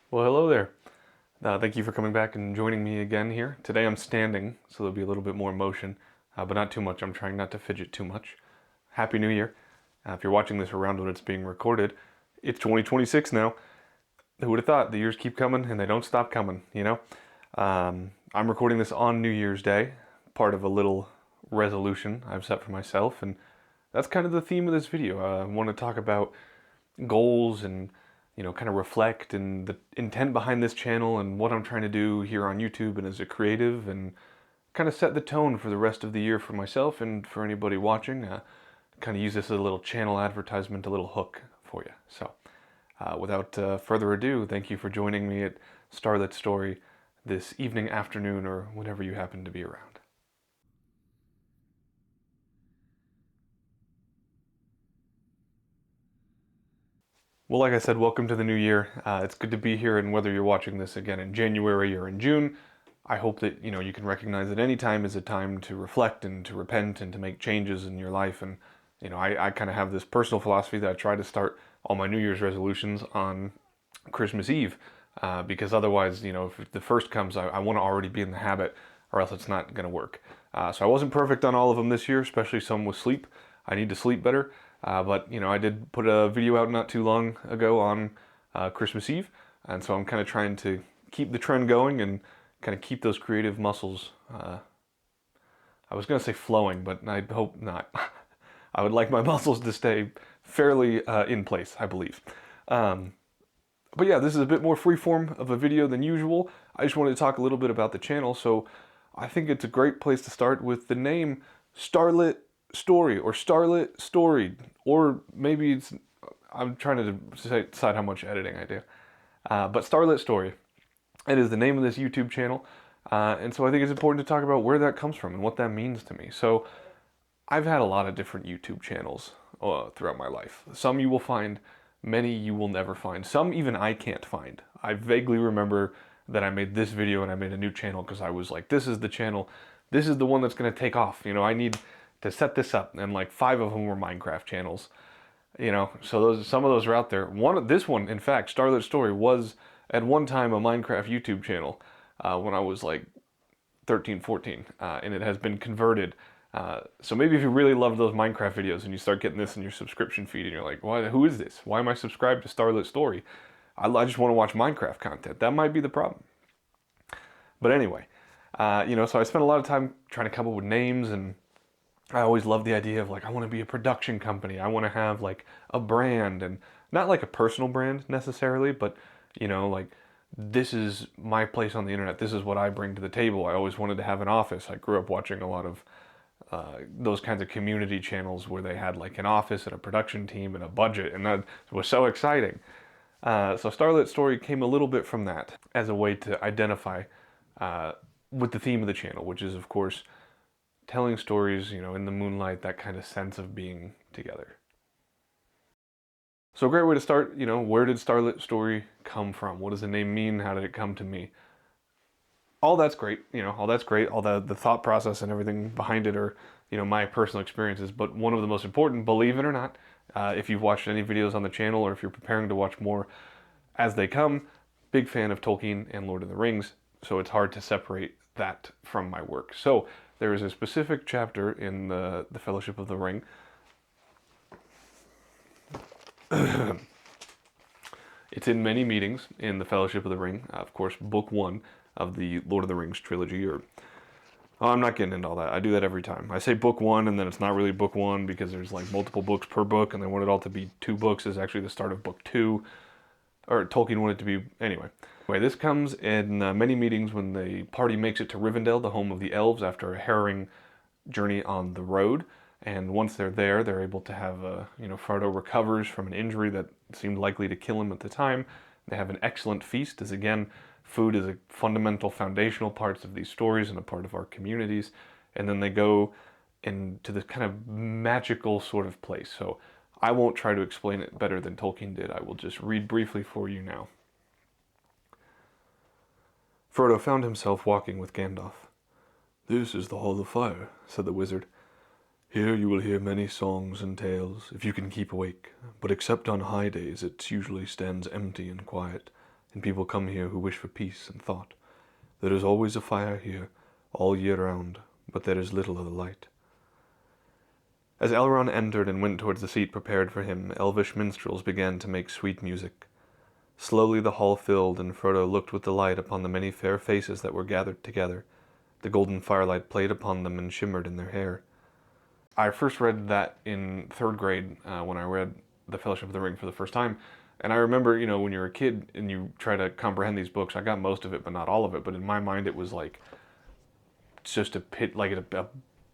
Well, hello there. Thank you for coming back and joining me again here. Today I'm standing, so there'll be a little bit more motion, but not too much. I'm trying not to fidget too much. Happy New Year. If you're watching this around when it's being recorded, it's 2026 now. Who would have thought? The years keep coming and they don't stop coming, you know? I'm recording this on New Year's Day, part of a little resolution I've set for myself, and that's kind of the theme of this video. I want to talk about goals and kind of reflect and the intent behind this channel and what I'm trying to do here on YouTube and as a creative, and kind of set the tone for the rest of the year for myself and for anybody watching. Kind of use this as a little channel advertisement, a little hook for you. So without further ado, thank you for joining me at Starlit Story this evening, afternoon, or whenever you happen to be around. Well, like I said, welcome to the new year. It's good to be here, and whether you're watching this again in January or in June, I hope that you can recognize that any time is a time to reflect and to repent and to make changes in your life. And I kind of have this personal philosophy that I try to start all my New Year's resolutions on Christmas Eve, because otherwise, if the first comes, I want to already be in the habit, or else it's not going to work. So I wasn't perfect on all of them this year, especially some with sleep. I need to sleep better. But I did put a video out not too long ago on Christmas Eve, and so I'm kind of trying to keep the trend going and kind of keep those creative muscles. I was going to say flowing, but I hope not. I would like my muscles to stay fairly in place, I believe. But yeah, this is a bit more freeform of a video than usual. I just wanted to talk a little bit about the channel, so I think it's a great place to start with the name Starlit Story, or Starlit Storied, or maybe it's, I'm trying to decide how much editing I do. But Starlit Story, it is the name of this YouTube channel, and so I think it's important to talk about where that comes from and what that means to me. So I've had a lot of different YouTube channels throughout my life. Some you will find, many you will never find. Some even I can't find. I vaguely remember that I made this video and I made a new channel because I was like, this is the channel, this is the one that's going to take off. I need to set this up, and like 5 of them were Minecraft channels. So some of those are out there. This one, in fact, Starlit Story, was at one time a Minecraft YouTube channel when I was like 13, 14, and it has been converted. So maybe if you really love those Minecraft videos and you start getting this in your subscription feed and you're like, who is this? Why am I subscribed to Starlit Story? I just want to watch Minecraft content. That might be the problem. But anyway, so I spent a lot of time trying to come up with names, and I always loved the idea of like, I want to be a production company. I want to have like a brand, and not like a personal brand necessarily, but like, this is my place on the internet. This is what I bring to the table. I always wanted to have an office. I grew up watching a lot of those kinds of community channels where they had like an office and a production team and a budget, and that was so exciting. So Starlit Story came a little bit from that as a way to identify with the theme of the channel, which is, of course, telling stories, in the moonlight, that kind of sense of being together. So a great way to start, where did Starlit Story come from? What does the name mean? How did it come to me? All that's great, all that's great. All the thought process and everything behind it are, my personal experiences. But one of the most important, believe it or not, if you've watched any videos on the channel, or if you're preparing to watch more as they come, big fan of Tolkien and Lord of the Rings, so it's hard to separate that from my work. So there is a specific chapter in the Fellowship of the Ring. It's in many meetings in the Fellowship of the Ring. Of course, book 1 of the Lord of the Rings trilogy, or... Oh, I'm not getting into all that. I do that every time. I say book 1, and then it's not really book 1 because there's like multiple books per book, and they want it all to be 2 books is actually the start of book 2. Or Tolkien wanted it to be... Anyway, this comes in many meetings when the party makes it to Rivendell, the home of the elves, after a harrowing journey on the road. And once they're there, they're able to have, Frodo recovers from an injury that seemed likely to kill him at the time. They have an excellent feast, as again, food is a fundamental, foundational parts of these stories and a part of our communities. And then they go into this kind of magical sort of place. So I won't try to explain it better than Tolkien did. I will just read briefly for you now. Frodo found himself walking with Gandalf. "This is the Hall of Fire," said the wizard. "Here you will hear many songs and tales, if you can keep awake, but except on high days it usually stands empty and quiet. and people come here who wish for peace and thought. There is always a fire here, all year round, but there is little of the light. As Elrond entered and went towards the seat prepared for him, elvish minstrels began to make sweet music. Slowly the hall filled, and Frodo looked with delight upon the many fair faces that were gathered together. The golden firelight played upon them and shimmered in their hair. I first read that in third grade when I read The Fellowship of the Ring for the first time. And I remember, when you're a kid and you try to comprehend these books, I got most of it, but not all of it. But in my mind, it was like just a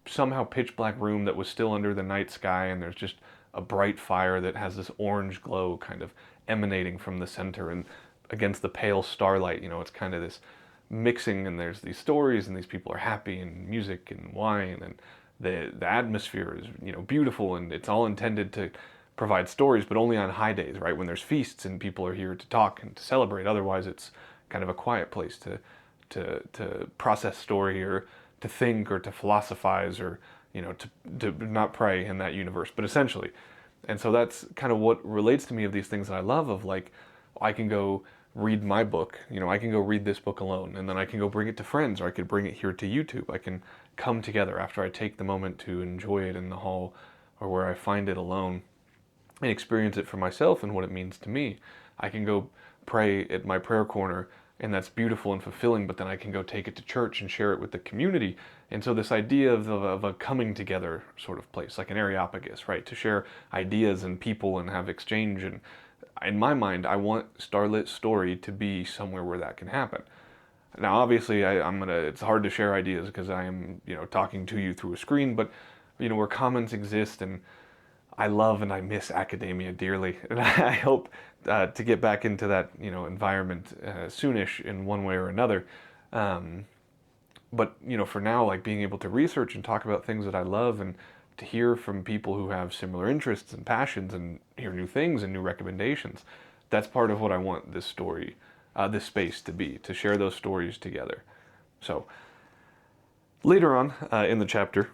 somehow pitch black room that was still under the night sky, and there's just a bright fire that has this orange glow kind of emanating from the center, and against the pale starlight, it's kind of this mixing, and there's these stories, and these people are happy, and music and wine, and the atmosphere is beautiful, and it's all intended to provide stories, but only on high days, right? When there's feasts and people are here to talk and to celebrate. Otherwise, it's kind of a quiet place to process story, or to think, or to philosophize, or to not pray in that universe. But essentially, and so that's kind of what relates to me of these things that I love. Of like, I can go read my book, I can go read this book alone, and then I can go bring it to friends, or I could bring it here to YouTube. I can come together after I take the moment to enjoy it in the hall, or where I find it alone, and experience it for myself and what it means to me. I can go pray at my prayer corner, and that's beautiful and fulfilling, but then I can go take it to church and share it with the community. And so this idea of a coming together sort of place, like an Areopagus, right? To share ideas and people and have exchange. And in my mind, I want Starlit Story to be somewhere where that can happen. Now, obviously, it's hard to share ideas because I am, talking to you through a screen, but, where commons exist, and I love and I miss academia dearly, and I hope to get back into that environment soonish in one way or another. But for now, like being able to research and talk about things that I love, and to hear from people who have similar interests and passions, and hear new things and new recommendations, that's part of what I want this story, this space to be, to share those stories together. So later on in the chapter,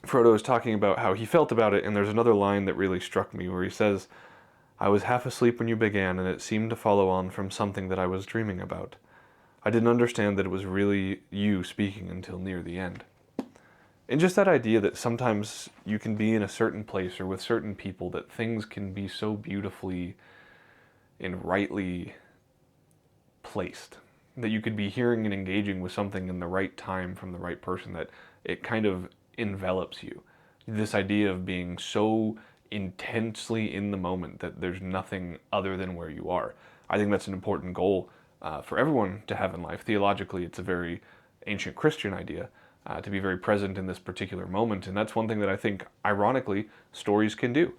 Frodo is talking about how he felt about it, and there's another line that really struck me where he says, "I was half asleep when you began, and it seemed to follow on from something that I was dreaming about. I didn't understand that it was really you speaking until near the end." And just that idea that sometimes you can be in a certain place or with certain people that things can be so beautifully and rightly placed, that you could be hearing and engaging with something in the right time from the right person, that it kind of envelops you. This idea of being so intensely in the moment that there's nothing other than where you are. I think that's an important goal for everyone to have in life. Theologically, it's a very ancient Christian idea to be very present in this particular moment, and that's one thing that I think, ironically, stories can do.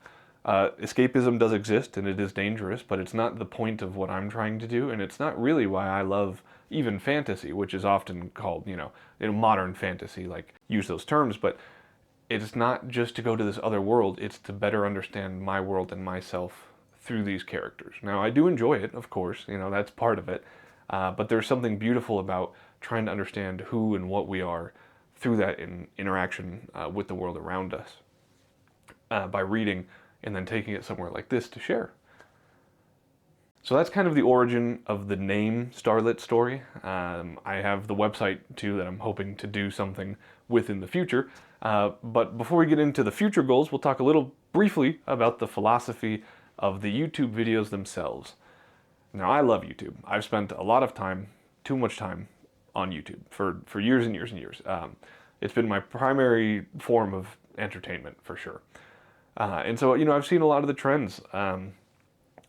Escapism does exist, and it is dangerous, but it's not the point of what I'm trying to do, and it's not really why I love even fantasy, which is often called, modern fantasy, like, use those terms, but it's not just to go to this other world, it's to better understand my world and myself through these characters. Now, I do enjoy it, of course, that's part of it, but there's something beautiful about trying to understand who and what we are through that interaction with the world around us, by reading and then taking it somewhere like this to share. So that's kind of the origin of the name Starlit Story. I have the website too that I'm hoping to do something with in the future. But before we get into the future goals, we'll talk a little briefly about the philosophy of the YouTube videos themselves. Now, I love YouTube. I've spent a lot of time, too much time, on YouTube for years and years and years. It's been my primary form of entertainment, for sure. And so, I've seen a lot of the trends.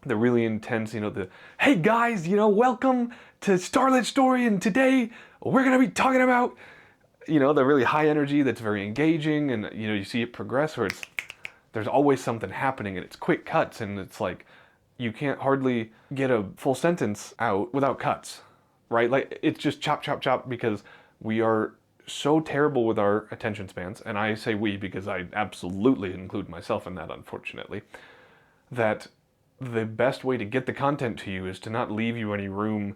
The really intense, the, "Hey guys, welcome to Starlit Story, and today we're going to be talking about," the really high energy that's very engaging, and, you see it progress, where there's always something happening, and it's quick cuts, and it's like, you can't hardly get a full sentence out without cuts, right? Like, it's just chop, chop, chop, because we are so terrible with our attention spans, and I say we because I absolutely include myself in that, unfortunately, that the best way to get the content to you is to not leave you any room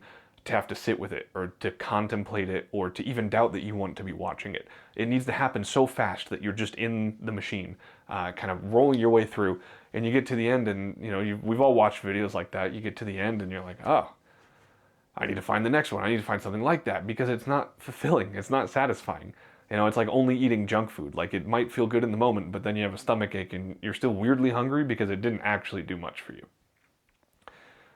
to have to sit with it or to contemplate it or to even doubt that you want to be watching it. It needs to happen so fast that you're just in the machine, kind of rolling your way through, and you get to the end, and we've all watched videos like that. You get to the end and you're like, oh, I need to find the next one. I need to find something like that, because it's not fulfilling. It's not satisfying. It's like only eating junk food. Like, it might feel good in the moment, but then you have a stomach ache and you're still weirdly hungry because it didn't actually do much for you.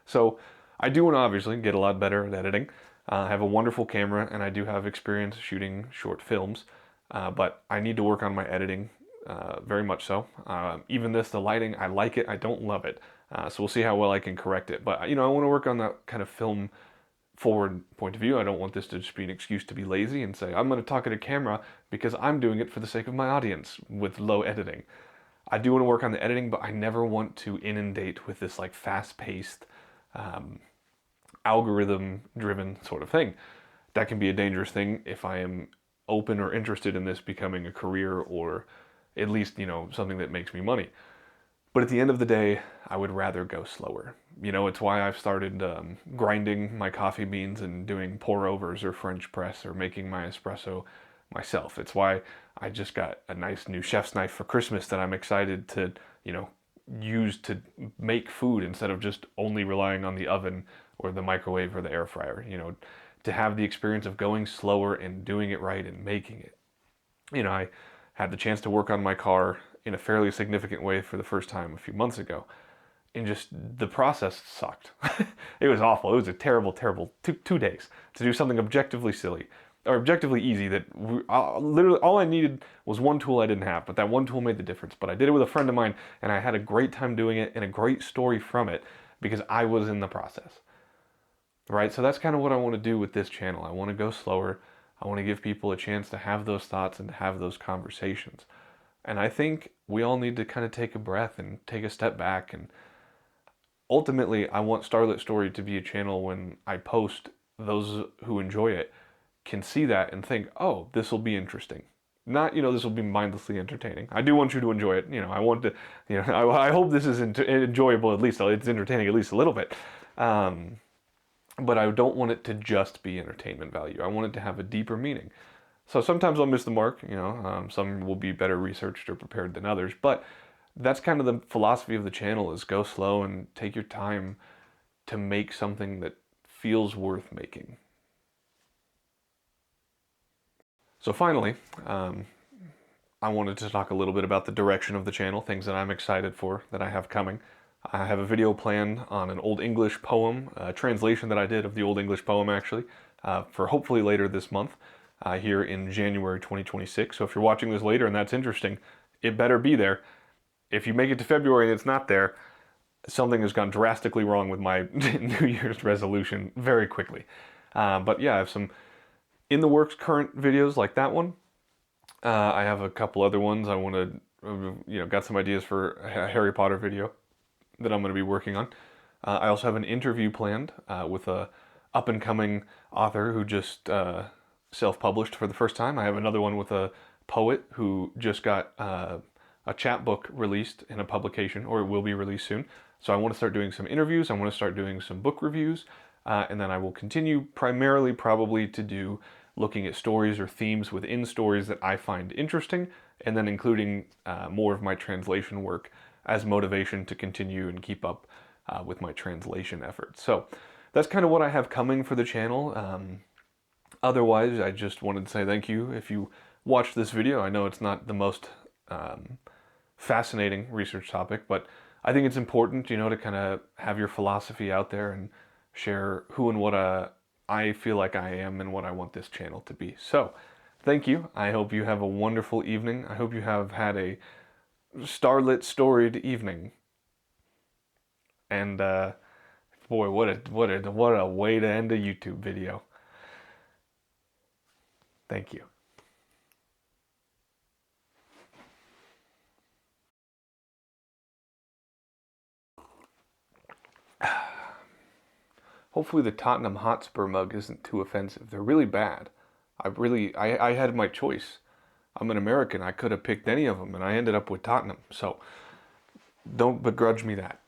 So I do want to obviously get a lot better at editing. I have a wonderful camera and I do have experience shooting short films, but I need to work on my editing very much so. Even the lighting, I like it, I don't love it. So we'll see how well I can correct it. But I want to work on that kind of film forward point of view. I don't want this to just be an excuse to be lazy and say, I'm going to talk at a camera because I'm doing it for the sake of my audience with low editing. I do want to work on the editing, but I never want to inundate with this like fast-paced, algorithm-driven sort of thing. That can be a dangerous thing if I am open or interested in this becoming a career, or at least, something that makes me money. But at the end of the day, I would rather go slower. It's why I've started grinding my coffee beans and doing pour-overs or French press or making my espresso myself. It's why I just got a nice new chef's knife for Christmas that I'm excited to, use to make food instead of just only relying on the oven or the microwave or the air fryer. To have the experience of going slower and doing it right and making it. I had the chance to work on my car in a fairly significant way for the first time a few months ago. And just the process sucked. It was awful. It was a terrible, terrible 2 days to do something objectively silly or objectively easy that literally all I needed was one tool I didn't have, but that one tool made the difference. But I did it with a friend of mine and I had a great time doing it and a great story from it because I was in the process. Right? So that's kind of what I want to do with this channel. I want to go slower. I want to give people a chance to have those thoughts and to have those conversations. And I think we all need to kind of take a breath and take a step back. And ultimately, I want Starlit Story to be a channel when I post, those who enjoy it can see that and think, oh, this will be interesting. Not, this will be mindlessly entertaining. I do want you to enjoy it. I want to, I hope this is enjoyable, at least it's entertaining at least a little bit. But I don't want it to just be entertainment value. I want it to have a deeper meaning. So sometimes I'll miss the mark, some will be better researched or prepared than others, but that's kind of the philosophy of the channel, is go slow and take your time to make something that feels worth making. So finally, I wanted to talk a little bit about the direction of the channel, things that I'm excited for, that I have coming. I have a video planned on an Old English poem, a translation that I did of the Old English poem actually, for hopefully later this month. Here in January 2026. So if you're watching this later and that's interesting, it better be there. If you make it to February and it's not there, something has gone drastically wrong with my New Year's resolution very quickly. But yeah, I have some in the works current videos like that one. I have a couple other ones. I want to, got some ideas for a Harry Potter video that I'm going to be working on. I also have an interview planned with a up-and-coming author who just self-published for the first time. I have another one with a poet who just got a chapbook released in a publication, or it will be released soon. So I want to start doing some interviews. I want to start doing some book reviews. And then I will continue primarily probably to do looking at stories or themes within stories that I find interesting, and then including more of my translation work as motivation to continue and keep up with my translation efforts. So that's kind of what I have coming for the channel. Otherwise, I just wanted to say thank you if you watched this video. I know it's not the most fascinating research topic, but I think it's important, to kind of have your philosophy out there and share who and what I feel like I am and what I want this channel to be. So, thank you. I hope you have a wonderful evening. I hope you have had a starlit storied evening. And boy, what a way to end a YouTube video. Thank you. Hopefully the Tottenham Hotspur mug isn't too offensive. They're really bad. I had my choice. I'm an American. I could have picked any of them, and I ended up with Tottenham. So don't begrudge me that.